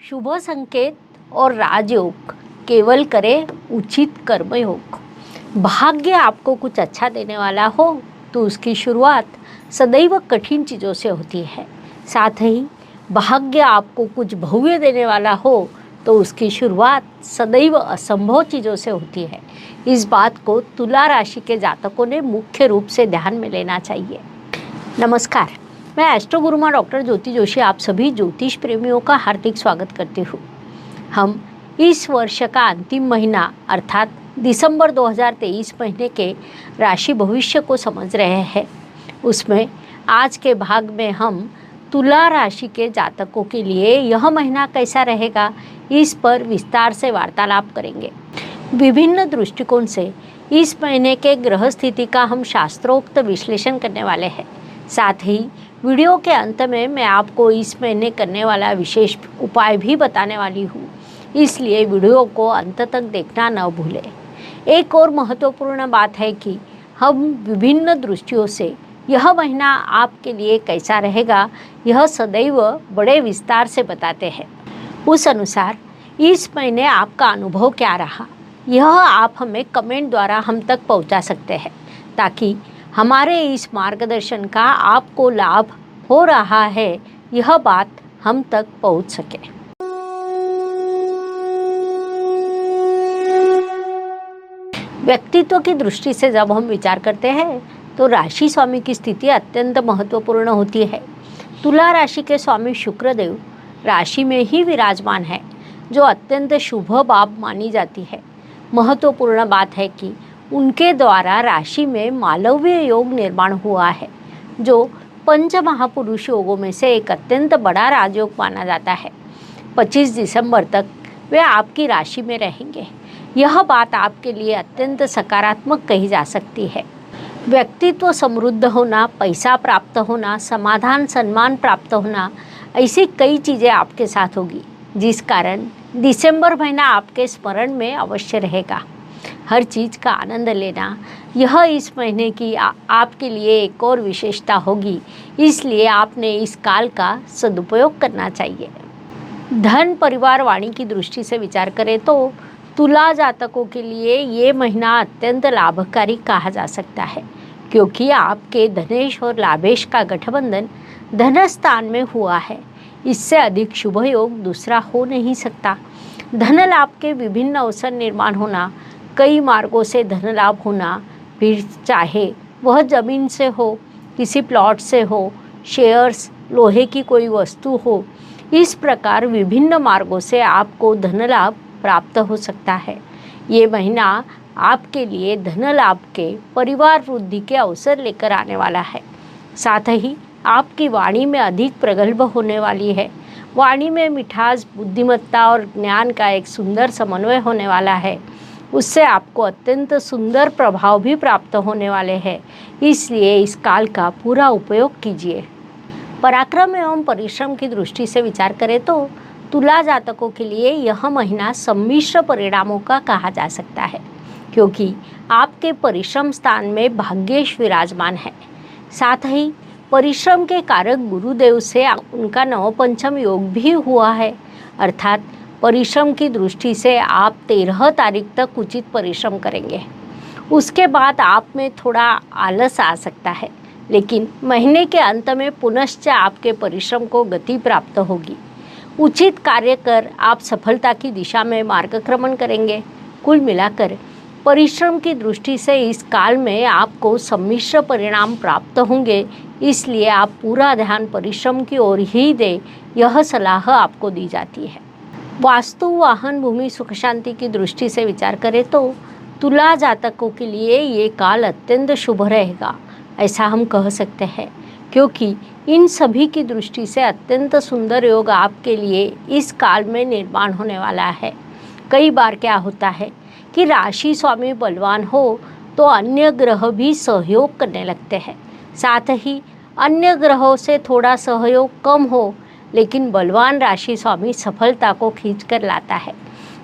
शुभ संकेत और राजयोग केवल करें उचित कर्मयोग। भाग्य आपको कुछ अच्छा देने वाला हो तो उसकी शुरुआत सदैव कठिन चीज़ों से होती है। साथ ही भाग्य आपको कुछ भव्य देने वाला हो तो उसकी शुरुआत सदैव असंभव चीज़ों से होती है। इस बात को तुला राशि के जातकों ने मुख्य रूप से ध्यान में लेना चाहिए। नमस्कार, मैं एस्ट्रो गुरुमा डॉक्टर ज्योति जोशी आप सभी ज्योतिष प्रेमियों का हार्दिक स्वागत करती हूँ। हम इस वर्ष का अंतिम महीना अर्थात दिसंबर 2023 महीने के राशि भविष्य को समझ रहे हैं। उसमें आज के भाग में हम तुला राशि के जातकों के लिए यह महीना कैसा रहेगा, इस पर विस्तार से वार्तालाप करेंगे। विभिन्न दृष्टिकोण से इस महीने के ग्रह स्थिति का हम शास्त्रोक्त विश्लेषण करने वाले हैं। साथ ही वीडियो के अंत में मैं आपको इस महीने करने वाला विशेष उपाय भी बताने वाली हूँ, इसलिए वीडियो को अंत तक देखना न भूलें। एक और महत्वपूर्ण बात है कि हम विभिन्न दृष्टियों से यह महीना आपके लिए कैसा रहेगा यह सदैव बड़े विस्तार से बताते हैं। उस अनुसार इस महीने आपका अनुभव क्या रहा, यह आप हमें कमेंट द्वारा हम तक पहुंचा सकते हैं, ताकि हमारे इस मार्गदर्शन का आपको लाभ हो रहा है यह बात हम तक पहुंच सके। व्यक्तित्व की दृष्टि से जब हम विचार करते हैं तो राशि स्वामी की स्थिति अत्यंत महत्वपूर्ण होती है। तुला राशि के स्वामी शुक्रदेव राशि में ही विराजमान है, जो अत्यंत शुभ बात मानी जाती है। महत्वपूर्ण बात है कि उनके द्वारा राशि में मालव्य योग निर्माण हुआ है, जो पंच महापुरुष योगों में से एक अत्यंत बड़ा राजयोग माना जाता है। 25 दिसंबर तक वे आपकी राशि में रहेंगे। यह बात आपके लिए अत्यंत सकारात्मक कही जा सकती है। व्यक्तित्व समृद्ध होना, पैसा प्राप्त होना, समाधान सम्मान प्राप्त होना, ऐसी कई चीज़ें आपके साथ होगी, जिस कारण दिसंबर महीना आपके स्मरण में अवश्य रहेगा। हर चीज़ का आनंद लेना यह इस महीने की आपके लिए एक और विशेषता होगी, इसलिए आपने इस काल का सदुपयोग करना चाहिए। धन परिवार वाणी की दृष्टि से विचार करें तो तुला जातकों के लिए ये महीना अत्यंत लाभकारी कहा जा सकता है, क्योंकि आपके धनेश और लाभेश का गठबंधन धन स्थान में हुआ है। इससे अधिक शुभ योग दूसरा हो नहीं सकता। धन लाभ के विभिन्न अवसर निर्माण होना, कई मार्गों से धन लाभ होना, फिर चाहे वह जमीन से हो, किसी प्लॉट से हो, शेयर्स, लोहे की कोई वस्तु हो, इस प्रकार विभिन्न मार्गों से आपको धन लाभ प्राप्त हो सकता है। ये महीना आपके लिए धन लाभ के, परिवार वृद्धि के अवसर लेकर आने वाला है। साथ ही आपकी वाणी में अधिक प्रगल्भ होने वाली है। वाणी में मिठास, बुद्धिमत्ता और ज्ञान का एक सुंदर समन्वय होने वाला है। उससे आपको अत्यंत सुंदर प्रभाव भी प्राप्त होने वाले हैं, इसलिए इस काल का पूरा उपयोग कीजिए। पराक्रम एवं परिश्रम की दृष्टि से विचार करें तो तुला जातकों के लिए यह महीना सम्मिश्र परिणामों का कहा जा सकता है, क्योंकि आपके परिश्रम स्थान में भाग्येश विराजमान है। साथ ही परिश्रम के कारक गुरुदेव से उनका नवपंचम योग भी हुआ है, अर्थात परिश्रम की दृष्टि से आप 13 तारीख तक उचित परिश्रम करेंगे। उसके बाद आप में थोड़ा आलस आ सकता है, लेकिन महीने के अंत में पुनश्च आपके परिश्रम को गति प्राप्त होगी। उचित कार्य कर आप सफलता की दिशा में मार्गक्रमण करेंगे। कुल मिलाकर परिश्रम की दृष्टि से इस काल में आपको सम्मिश्र परिणाम प्राप्त होंगे, इसलिए आप पूरा ध्यान परिश्रम की ओर ही दें, यह सलाह आपको दी जाती है। वास्तु, वाहन, भूमि, सुख शांति की दृष्टि से विचार करें तो तुला जातकों के लिए ये काल अत्यंत शुभ रहेगा, ऐसा हम कह सकते हैं, क्योंकि इन सभी की दृष्टि से अत्यंत सुंदर योग आपके लिए इस काल में निर्माण होने वाला है। कई बार क्या होता है कि राशि स्वामी बलवान हो तो अन्य ग्रह भी सहयोग करने लगते हैं। साथ ही अन्य ग्रहों से थोड़ा सहयोग कम हो, लेकिन बलवान राशि स्वामी सफलता को खींच कर लाता है।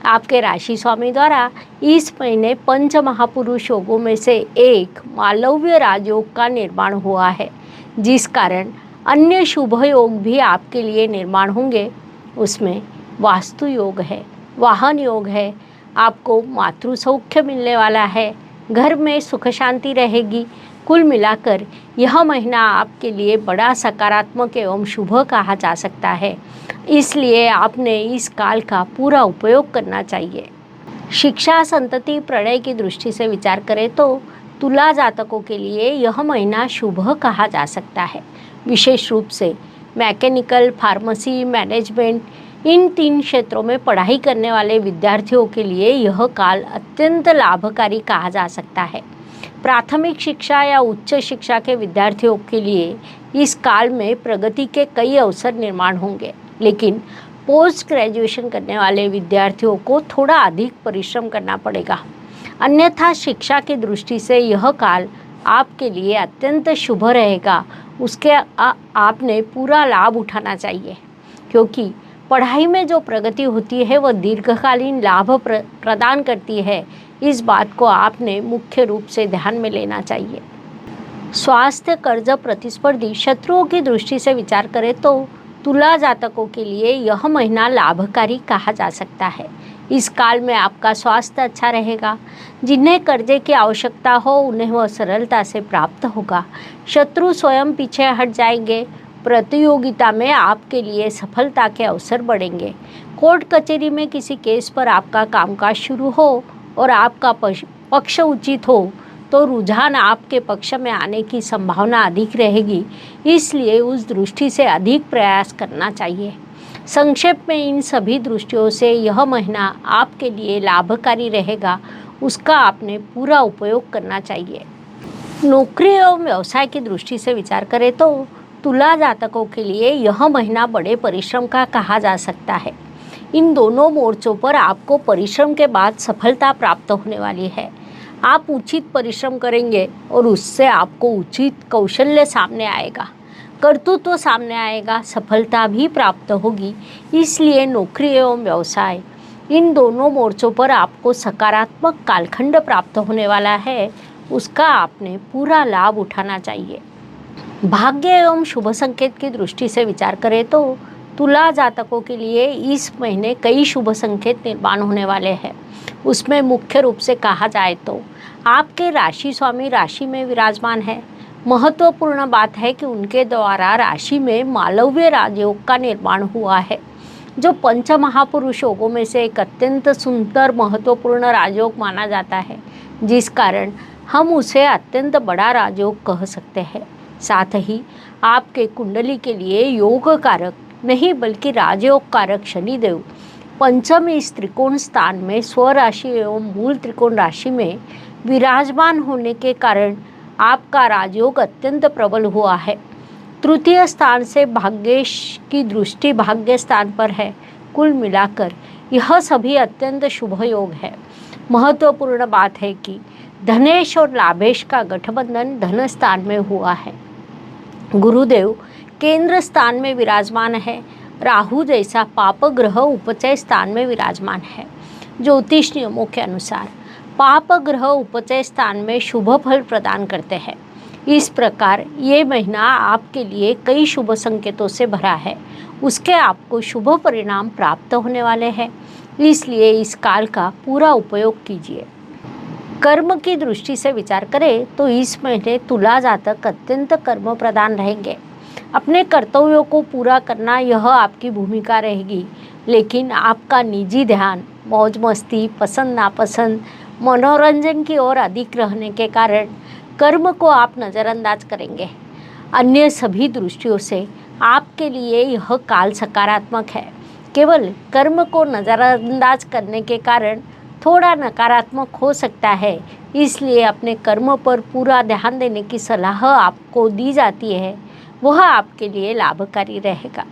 आपके राशि स्वामी द्वारा इस महीने पंच महापुरुष योगों में से एक मालव्य राजयोग का निर्माण हुआ है, जिस कारण अन्य शुभ योग भी आपके लिए निर्माण होंगे। उसमें वास्तु योग है, वाहन योग है, आपको मातृ सौख्य मिलने वाला है, घर में सुख शांति रहेगी। कुल मिलाकर यह महीना आपके लिए बड़ा सकारात्मक एवं शुभ कहा जा सकता है, इसलिए आपने इस काल का पूरा उपयोग करना चाहिए। शिक्षा, संतति, प्रणय की दृष्टि से विचार करें तो तुला जातकों के लिए यह महीना शुभ कहा जा सकता है। विशेष रूप से मैकेनिकल, फार्मेसी, मैनेजमेंट, इन 3 क्षेत्रों में पढ़ाई करने वाले विद्यार्थियों के लिए यह काल अत्यंत लाभकारी कहा जा सकता है। प्राथमिक शिक्षा या उच्च शिक्षा के विद्यार्थियों के लिए इस काल में प्रगति के कई अवसर निर्माण होंगे, लेकिन पोस्ट ग्रेजुएशन करने वाले विद्यार्थियों को थोड़ा अधिक परिश्रम करना पड़ेगा। अन्यथा शिक्षा की दृष्टि से यह काल आपके लिए अत्यंत शुभ रहेगा। उसके आपने पूरा लाभ उठाना चाहिए, क्योंकि पढ़ाई में जो प्रगति होती है वह दीर्घकालीन लाभ प्रदान करती है। इस बात को आपने मुख्य रूप से ध्यान में लेना चाहिए। स्वास्थ्य, कर्ज, प्रतिस्पर्धी शत्रुओं की दृष्टि से विचार करें तो तुला जातकों के लिए यह महीना लाभकारी कहा जा सकता है। इस काल में आपका स्वास्थ्य अच्छा रहेगा। जिन्हें कर्जे की आवश्यकता हो उन्हें वह सरलता से प्राप्त होगा। शत्रु स्वयं पीछे हट जाएंगे। प्रतियोगिता में आपके लिए सफलता के अवसर बढ़ेंगे। कोर्ट कचहरी में किसी केस पर आपका कामकाज शुरू हो और आपका पक्ष उचित हो तो रुझान आपके पक्ष में आने की संभावना अधिक रहेगी, इसलिए उस दृष्टि से अधिक प्रयास करना चाहिए। संक्षेप में इन सभी दृष्टियों से यह महीना आपके लिए लाभकारी रहेगा, उसका आपने पूरा उपयोग करना चाहिए। नौकरी एवं व्यवसाय की दृष्टि से विचार करें तो तुला जातकों के लिए यह महीना बड़े परिश्रम का कहा जा सकता है। इन दोनों मोर्चों पर आपको परिश्रम के बाद सफलता प्राप्त होने वाली है। आप उचित परिश्रम करेंगे और उससे आपको उचित कौशल्य सामने आएगा, कर्तृत्व सामने आएगा, सफलता भी प्राप्त होगी। इसलिए नौकरी एवं व्यवसाय, इन दोनों मोर्चों पर आपको सकारात्मक कालखंड प्राप्त होने वाला है, उसका आपने पूरा लाभ उठाना चाहिए। भाग्य एवं शुभ संकेत की दृष्टि से विचार करें तो तुला जातकों के लिए इस महीने कई शुभ संकेत निर्माण होने वाले हैं। उसमें मुख्य रूप से कहा जाए तो आपके राशि स्वामी राशि में विराजमान है। महत्वपूर्ण बात है कि उनके द्वारा राशि में मालव्य राजयोग का निर्माण हुआ है, जो पंच महापुरुष योगों में से एक अत्यंत सुंदर महत्वपूर्ण राजयोग माना जाता है, जिस कारण हम उसे अत्यंत बड़ा राजयोग कह सकते हैं। साथ ही आपके कुंडली के लिए योग कारक नहीं बल्कि राजयोग कारक शनिदेव पंचम इस त्रिकोण स्थान में स्वराशि एवं मूल त्रिकोण राशि में विराजमान होने के कारण आपका राजयोग अत्यंत प्रबल हुआ है। तृतीय स्थान से भाग्येश की दृष्टि भाग्य स्थान पर है। कुल मिलाकर यह सभी अत्यंत शुभ योग है। महत्वपूर्ण बात है कि धनेश और लाभेश का गठबंधन धन स्थान में हुआ है। गुरुदेव केंद्र स्थान में विराजमान है। राहु जैसा पाप ग्रह उपचय स्थान में विराजमान है। ज्योतिष नियमों के अनुसार पाप ग्रह उपचय स्थान में शुभ फल प्रदान करते हैं। इस प्रकार ये महीना आपके लिए कई शुभ संकेतों से भरा है। उसके आपको शुभ परिणाम प्राप्त होने वाले हैं, इसलिए इस काल का पूरा उपयोग कीजिए। कर्म की दृष्टि से विचार करें तो इस महीने तुला जातक अत्यंत कर्म प्रधान रहेंगे। अपने कर्तव्यों को पूरा करना यह आपकी भूमिका रहेगी, लेकिन आपका निजी ध्यान मौज मस्ती, पसंद नापसंद, मनोरंजन की ओर अधिक रहने के कारण कर्म को आप नज़रअंदाज करेंगे। अन्य सभी दृष्टियों से आपके लिए यह काल सकारात्मक है। केवल कर्म को नज़रअंदाज करने के कारण थोड़ा नकारात्मक हो सकता है, इसलिए अपने कर्म पर पूरा ध्यान देने की सलाह आपको दी जाती है, वह आपके लिए लाभकारी रहेगा।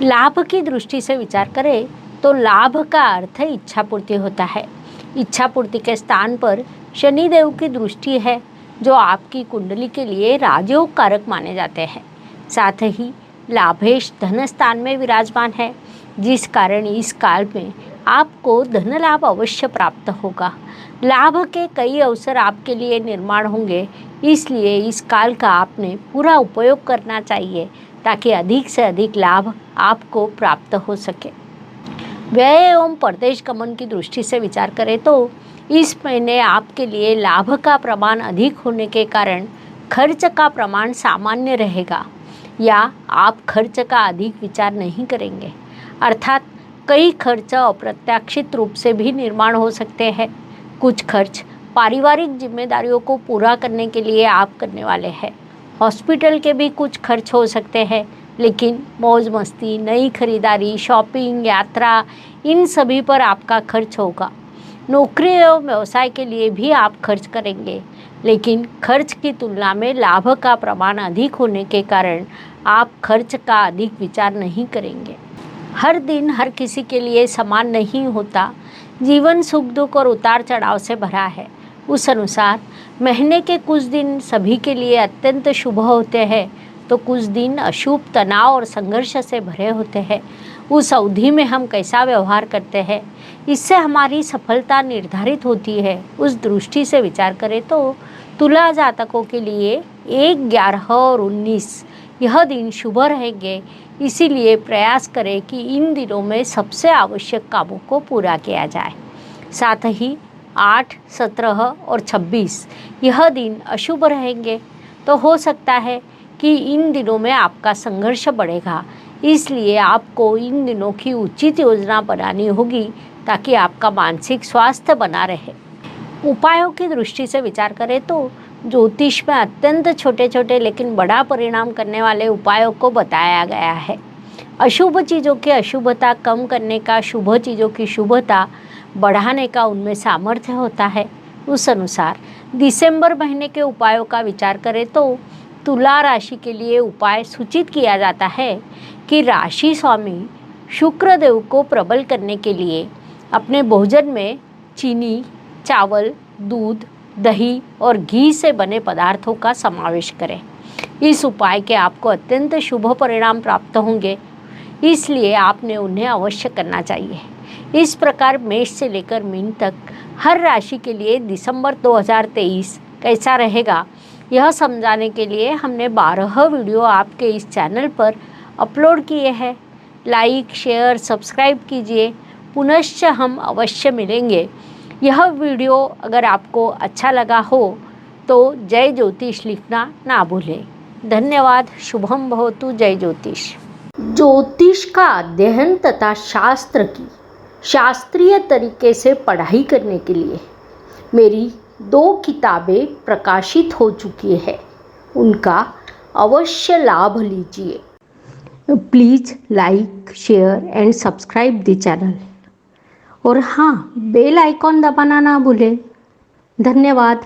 लाभ की दृष्टि से विचार करें तो लाभ का अर्थ इच्छा पूर्ति होता है। इच्छा पूर्ति के स्थान पर शनिदेव की दृष्टि है, जो आपकी कुंडली के लिए राजयोग कारक माने जाते हैं। साथ ही लाभेश धन स्थान में विराजमान है, जिस कारण इस काल में आपको धन लाभ अवश्य प्राप्त होगा। लाभ के कई अवसर आपके लिए निर्माण होंगे, इसलिए इस काल का आपने पूरा उपयोग करना चाहिए ताकि अधिक से अधिक लाभ आपको प्राप्त हो सके। व्यय एवं परदेश गमन की दृष्टि से विचार करें तो इस महीने आपके लिए लाभ का प्रमाण अधिक होने के कारण खर्च का प्रमाण सामान्य रहेगा या आप खर्च का अधिक विचार नहीं करेंगे। अर्थात कई खर्च अप्रत्याशित रूप से भी निर्माण हो सकते हैं। कुछ खर्च पारिवारिक जिम्मेदारियों को पूरा करने के लिए आप करने वाले हैं। हॉस्पिटल के भी कुछ खर्च हो सकते हैं, लेकिन मौज मस्ती, नई खरीदारी, शॉपिंग, यात्रा, इन सभी पर आपका खर्च होगा। नौकरी एवं व्यवसाय के लिए भी आप खर्च करेंगे, लेकिन खर्च की तुलना में लाभ का प्रमाण अधिक होने के कारण आप खर्च का अधिक विचार नहीं करेंगे। हर दिन हर किसी के लिए समान नहीं होता। जीवन सुख दुख और उतार चढ़ाव से भरा है। उस अनुसार महीने के कुछ दिन सभी के लिए अत्यंत शुभ होते हैं, तो कुछ दिन अशुभ, तनाव और संघर्ष से भरे होते हैं। उस अवधि में हम कैसा व्यवहार करते हैं, इससे हमारी सफलता निर्धारित होती है। उस दृष्टि से विचार करें तो तुला जातकों के लिए 1, 11 और 19 यह दिन शुभ रहेंगे। इसीलिए प्रयास करें कि इन दिनों में सबसे आवश्यक कामों को पूरा किया जाए। साथ ही 8, 17 और 26 यह दिन अशुभ रहेंगे, तो हो सकता है कि इन दिनों में आपका संघर्ष बढ़ेगा। इसलिए आपको इन दिनों की उचित योजना बनानी होगी ताकि आपका मानसिक स्वास्थ्य बना रहे। उपायों की दृष्टि से विचार करें तो ज्योतिष में अत्यंत छोटे छोटे लेकिन बड़ा परिणाम करने वाले उपायों को बताया गया है। अशुभ चीज़ों की अशुभता कम करने का, शुभ चीज़ों की शुभता बढ़ाने का उनमें सामर्थ्य होता है। उस अनुसार दिसंबर महीने के उपायों का विचार करें तो तुला राशि के लिए उपाय सूचित किया जाता है कि राशि स्वामी शुक्रदेव को प्रबल करने के लिए अपने भोजन में चीनी, चावल, दूध, दही और घी से बने पदार्थों का समावेश करें। इस उपाय के आपको अत्यंत शुभ परिणाम प्राप्त होंगे, इसलिए आपने उन्हें अवश्य करना चाहिए। इस प्रकार मेष से लेकर मीन तक हर राशि के लिए दिसंबर 2023 कैसा रहेगा, यह समझाने के लिए हमने 12 वीडियो आपके इस चैनल पर अपलोड किए हैं। लाइक, शेयर, सब्सक्राइब कीजिए। पुनश्च हम अवश्य मिलेंगे। यह वीडियो अगर आपको अच्छा लगा हो तो जय ज्योतिष लिखना ना भूलें। धन्यवाद। शुभम भवतु। जय ज्योतिष। ज्योतिष का अध्ययन तथा शास्त्र की शास्त्रीय तरीके से पढ़ाई करने के लिए मेरी 2 किताबें प्रकाशित हो चुकी है, उनका अवश्य लाभ लीजिए। Please like, share and subscribe the channel. और हाँ, बेल आइकॉन दबाना ना भूलें। धन्यवाद।